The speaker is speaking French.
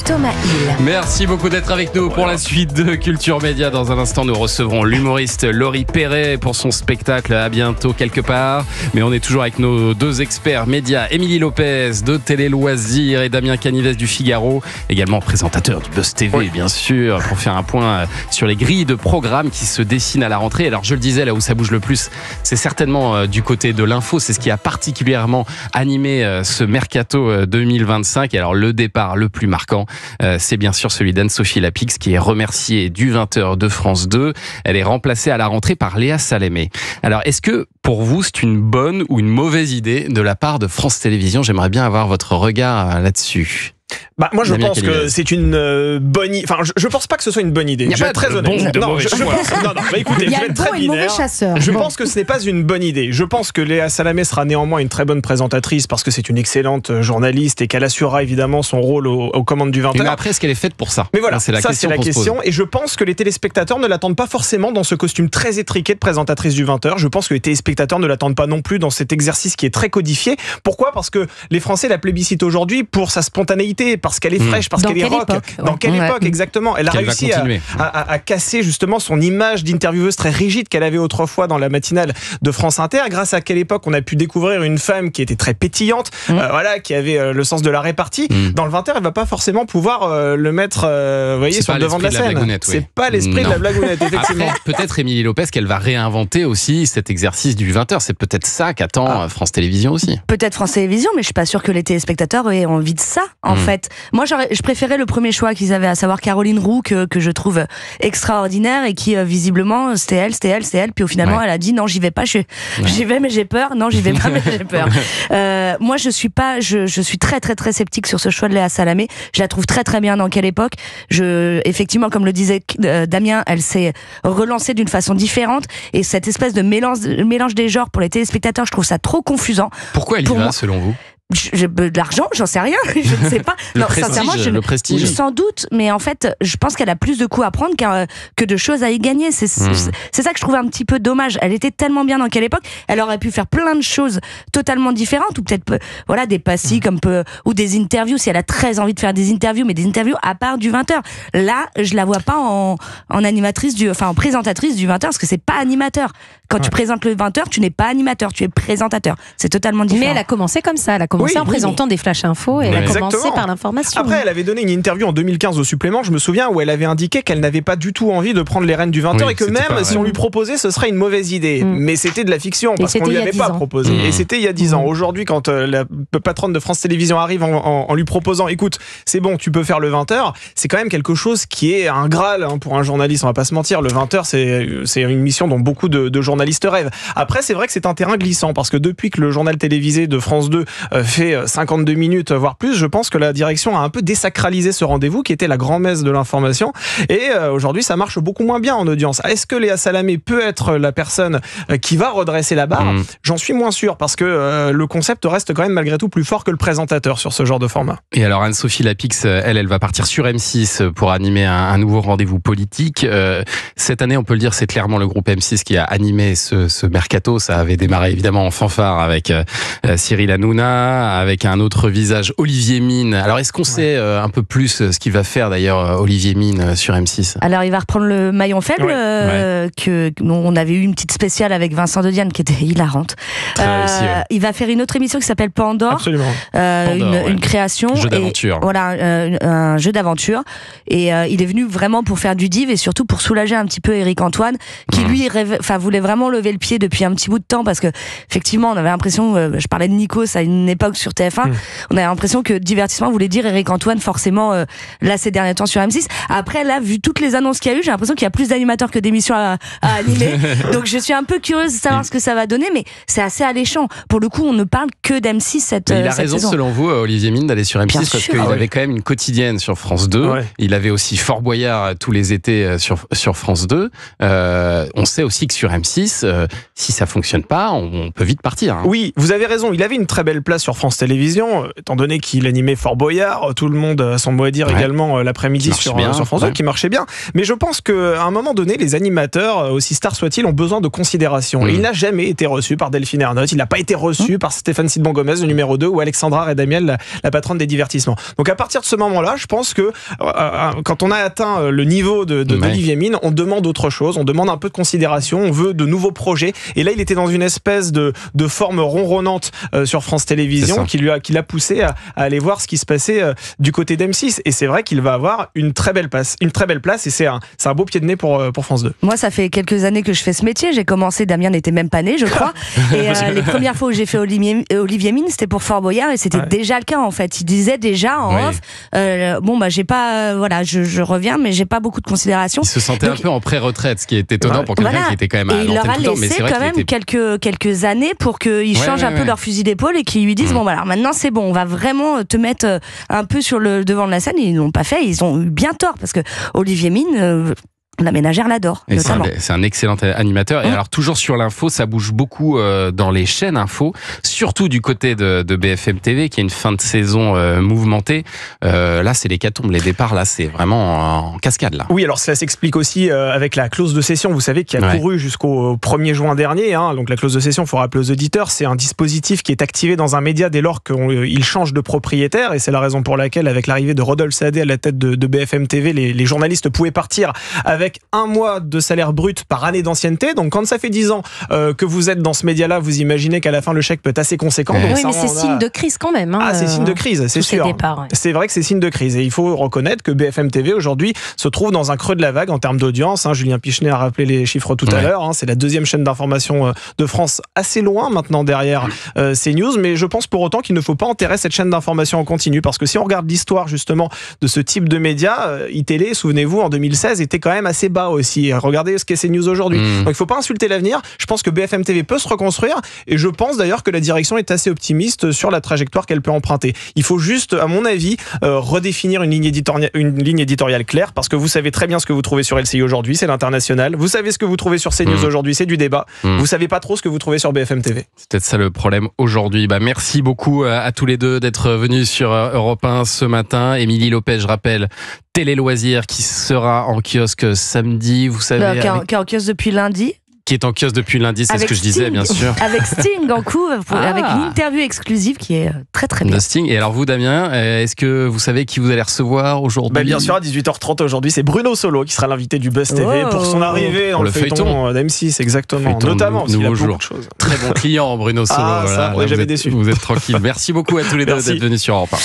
Thomas Hill. Merci beaucoup d'être avec nous pour la suite de Culture Média. Dans un instant, nous recevrons l'humoriste Laurie Perret pour son spectacle À bientôt quelque part. Mais on est toujours avec nos deux experts médias, Émilie Lopez de Télé Loisirs et Damien Canives du Figaro, également présentateur du Buzz TV, bien sûr, pour faire un point sur les grilles de programmes qui se dessinent à la rentrée. Alors, je le disais, là où ça bouge le plus, c'est certainement du côté de l'info. C'est ce qui a particulièrement animé ce mercato 2025. Et alors, le départ le plus marquant, c'est bien sûr celui d'Anne-Sophie Lapix, qui est remerciée du 20h de France 2. Elle est remplacée à la rentrée par Léa Salamé. Alors, est-ce que pour vous, c'est une bonne ou une mauvaise idée de la part de France Télévisions? J'aimerais bien avoir votre regard là-dessus. Moi, je pense que c'est une bonne idée. Enfin, je pense pas que ce soit une bonne idée. Je vais être très honnête. Écoutez, je vais être très binaire. Je pense que ce n'est pas une bonne idée. Je pense que Léa Salamé sera néanmoins une très bonne présentatrice parce que c'est une excellente journaliste et qu'elle assurera évidemment son rôle aux commandes du 20h. Mais après, est-ce qu'elle est faite pour ça? Mais voilà, c'est la question. Et je pense que les téléspectateurs ne l'attendent pas forcément dans ce costume très étriqué de présentatrice du 20h. Je pense que les téléspectateurs ne l'attendent pas non plus dans cet exercice qui est très codifié. Pourquoi? Parce que les Français la plébiscitent aujourd'hui pour sa spontanéité, parce qu'elle est fraîche, parce qu'elle est rock. Dans quelle époque, exactement? Elle a réussi à casser justement son image d'intervieweuse très rigide qu'elle avait autrefois dans la matinale de France Inter. Grâce à quelle époque on a pu découvrir une femme qui était très pétillante, qui avait le sens de la répartie. Dans le 20h, elle va pas forcément pouvoir le mettre sur le devant de la scène. C'est pas l'esprit de la blagounette, effectivement. Après, peut-être Émilie Lopez qu'elle va réinventer aussi cet exercice du 20h. C'est peut-être ça qu'attend France Télévisions aussi. Peut-être France Télévisions, mais je suis pas sûre que les téléspectateurs aient envie de ça, en fait. Moi, je préférais le premier choix qu'ils avaient, à savoir Caroline Roux, que je trouve extraordinaire et qui, visiblement, c'était elle. Puis finalement, elle a dit non, j'y vais pas, j'y vais, mais j'ai peur. Non, j'y vais pas, mais j'ai peur. Moi, je suis très, très, très sceptique sur ce choix de Léa Salamé. Je la trouve très, très bien dans quelle époque. Effectivement, comme le disait Damien, elle s'est relancée d'une façon différente. Et cette espèce de mélange des genres pour les téléspectateurs, je trouve ça trop confusant. Pourquoi elle y va, selon vous? De l'argent, j'en sais rien, je ne sais pas. Le prestige. Sans doute, mais en fait, je pense qu'elle a plus de coups à prendre que de choses à y gagner. C'est ça que je trouve un petit peu dommage. Elle était tellement bien dans quelle époque. Elle aurait pu faire plein de choses totalement différentes, ou peut-être des passis ou des interviews, si elle a très envie de faire des interviews, mais des interviews à part du 20h. Là, je la vois pas en animatrice en présentatrice du 20h, parce que c'est pas animateur. Quand tu présentes le 20h, tu n'es pas animateur, tu es présentateur. C'est totalement différent. Mais elle a commencé comme ça. Elle a commencé en présentant des flash infos et elle a commencé par l'information. Après, elle avait donné une interview en 2015 au Supplément, je me souviens, où elle avait indiqué qu'elle n'avait pas du tout envie de prendre les rênes du 20h et que même si on lui proposait, ce serait une mauvaise idée. Mais c'était de la fiction parce qu'on lui avait pas proposé. Et c'était il y a 10 ans. Aujourd'hui, quand la patronne de France Télévisions arrive en lui proposant, écoute, c'est bon, tu peux faire le 20h, c'est quand même quelque chose qui est un graal pour un journaliste, on va pas se mentir. Le 20h, c'est une mission dont beaucoup de journalistes rêvent. Après, c'est vrai que c'est un terrain glissant parce que depuis que le journal télévisé de France 2 fait 52 minutes, voire plus, je pense que la direction a un peu désacralisé ce rendez-vous qui était la grand-messe de l'information. Et aujourd'hui, ça marche beaucoup moins bien en audience. Est-ce que Léa Salamé peut être la personne qui va redresser la barre? J'en suis moins sûr parce que le concept reste quand même malgré tout plus fort que le présentateur sur ce genre de format. Et alors Anne-Sophie Lapix, elle va partir sur M6 pour animer un nouveau rendez-vous politique. Cette année, on peut le dire, c'est clairement le groupe M6 qui a animé ce mercato. Ça avait démarré évidemment en fanfare avec Cyril Hanouna, avec un autre visage, Olivier Mine. Alors est-ce qu'on sait un peu plus ce qu'il va faire d'ailleurs Olivier Mine sur M6? Alors il va reprendre le maillon faible on avait eu une petite spéciale avec Vincent De Dienne qui était hilarante. Il va faire une autre émission qui s'appelle Pandore. Absolument. Une création. Jeu d'aventure. Un jeu d'aventure. Et il est venu vraiment pour faire du div et surtout pour soulager un petit peu Éric Antoine qui lui voulait vraiment lever le pied depuis un petit bout de temps parce que effectivement on avait l'impression, je parlais de Nikos à une époque sur TF1, on avait l'impression que divertissement voulait dire Éric Antoine forcément là ces derniers temps sur M6. Après là, vu toutes les annonces qu'il y a eu, j'ai l'impression qu'il y a plus d'animateurs que d'émissions à animer. Donc je suis un peu curieuse de savoir ce que ça va donner, mais c'est assez alléchant. Pour le coup, on ne parle que d'M6 cette saison. Il a raison selon vous, Olivier Mine, d'aller sur M6 parce qu'il avait quand même une quotidienne sur France 2. Il avait aussi Fort Boyard tous les étés sur France 2. On sait aussi que sur M6, si ça fonctionne pas, on peut vite partir. Oui, vous avez raison. Il avait une très belle place sur sur France Télévisions, étant donné qu'il animait Fort Boyard, tout le monde a son mot à dire également l'après-midi sur France 2, qui marchait bien. Mais je pense qu'à un moment donné, les animateurs, aussi stars soient-ils, ont besoin de considération. Et il n'a jamais été reçu par Delphine Ernotte, il n'a pas été reçu par Stéphane Sidbon-Gomez, le numéro 2, ou Alexandra Redamiel, la patronne des divertissements. Donc à partir de ce moment-là, je pense que quand on a atteint le niveau d'Olivier Mine, on demande autre chose, on demande un peu de considération, on veut de nouveaux projets. Et là, il était dans une espèce de forme ronronnante sur France Télévisions qui l'a poussé à aller voir ce qui se passait du côté d'M6. Et c'est vrai qu'il va avoir une très belle place et c'est un beau pied de nez pour France 2. Moi, ça fait quelques années que je fais ce métier. J'ai commencé, Damien n'était même pas né, je crois. Et les premières fois où j'ai fait Olivier Mine, c'était pour Fort Boyard et c'était déjà le cas en fait. Il disait déjà en off, j'ai pas, je reviens, mais j'ai pas beaucoup de considération. Il se sentait un peu en pré-retraite, ce qui est étonnant pour quelqu'un qui était quand même à l'antenne tout le temps. Mais c'est vrai qu'il a laissé quand même quelques années pour qu'ils changent un peu leur fusil d'épaule et qu'ils lui disent maintenant c'est bon, on va vraiment te mettre un peu sur le devant de la scène. Et ils l'ont pas fait, ils ont eu bien tort parce que Olivier Mine. La ménagère l'adore, notamment. C'est un excellent animateur. Et alors, toujours sur l'info, ça bouge beaucoup dans les chaînes info, surtout du côté de BFM TV, qui a une fin de saison mouvementée. Là, c'est l'hécatombe. Les départs, là, c'est vraiment en cascade, là. Oui, alors ça s'explique aussi avec la clause de cession, vous savez, qui a couru jusqu'au 1er juin dernier. Donc la clause de cession, il faut rappeler aux auditeurs, c'est un dispositif qui est activé dans un média dès lors qu'il change de propriétaire. Et c'est la raison pour laquelle, avec l'arrivée de Rodolphe Saadé à la tête de BFM TV, les journalistes pouvaient partir avec 1 mois de salaire brut par année d'ancienneté. Donc quand ça fait 10 ans que vous êtes dans ce média-là, vous imaginez qu'à la fin le chèque peut être assez conséquent. Donc, oui, mais c'est signe de crise quand même. C'est signe de crise, c'est sûr. C'est vrai que c'est signe de crise. Et il faut reconnaître que BFM TV aujourd'hui se trouve dans un creux de la vague en termes d'audience. Julien Pichenet a rappelé les chiffres tout à l'heure. C'est la 2e chaîne d'information de France, assez loin maintenant derrière CNews. Mais je pense pour autant qu'il ne faut pas enterrer cette chaîne d'information en continu, parce que si on regarde l'histoire justement de ce type de médias, iTélé, souvenez-vous, en 2016 était quand même assez bas aussi. Regardez ce qu'est CNews aujourd'hui. Donc il ne faut pas insulter l'avenir. Je pense que BFM TV peut se reconstruire et je pense d'ailleurs que la direction est assez optimiste sur la trajectoire qu'elle peut emprunter. Il faut juste, à mon avis, redéfinir une ligne éditoriale claire, parce que vous savez très bien ce que vous trouvez sur LCI aujourd'hui, c'est l'international. Vous savez ce que vous trouvez sur CNews aujourd'hui, c'est du débat. Vous savez pas trop ce que vous trouvez sur BFM TV. C'est peut-être ça le problème aujourd'hui. Merci beaucoup à tous les deux d'être venus sur Europe 1 ce matin. Émilie Lopez, je rappelle, Télé Loisirs qui sera en kiosque samedi, vous savez. Qui est en kiosque depuis lundi. Qui est en kiosque depuis lundi, c'est ce que je disais, bien sûr. Avec Sting en coup, avec une interview exclusive qui est très très bien. De Sting. Et alors vous, Damien, est-ce que vous savez qui vous allez recevoir aujourd'hui ? Bien sûr, à 18h30 aujourd'hui, c'est Bruno Solo qui sera l'invité du Buzz TV pour son arrivée dans le feuilleton d'M6, exactement. Notamment, parce qu'il a beaucoup de choses. Très bon client, Bruno Solo. J'avais déçu. Vous êtes tranquille. Merci beaucoup à tous les deux d'être venus sur Europe 1.